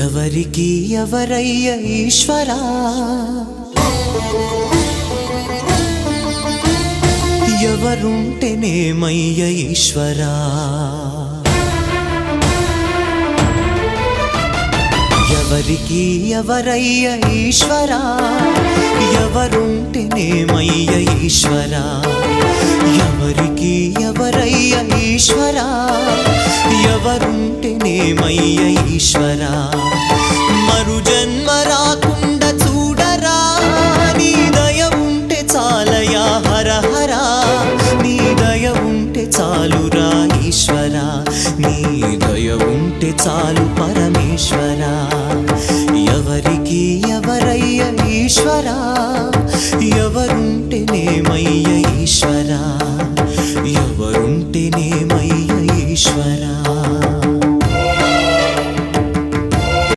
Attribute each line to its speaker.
Speaker 1: ఎవరికి ఎవరయ్య ఈశ్వరా ఎవరుంటేనేమయ్య ఈశ్వరా ఎవరికి ఎవరయ్య ఈశ్వరా ఎవరుంటేనేమయ్య ఈశ్వరా ఎవరికి ఎవరయ్య ఈశ్వరా ఎవరుంటేనేమయ్య ఈశ్వరా మరు జన్మ రాకుండా చూడరా నీ దయ ఉంటే చాలయా హర హర నీ దయ ఉంటే చాలురా ఈశ్వరా నీ దయ ఉంటే చాలు పరమేశ్వరా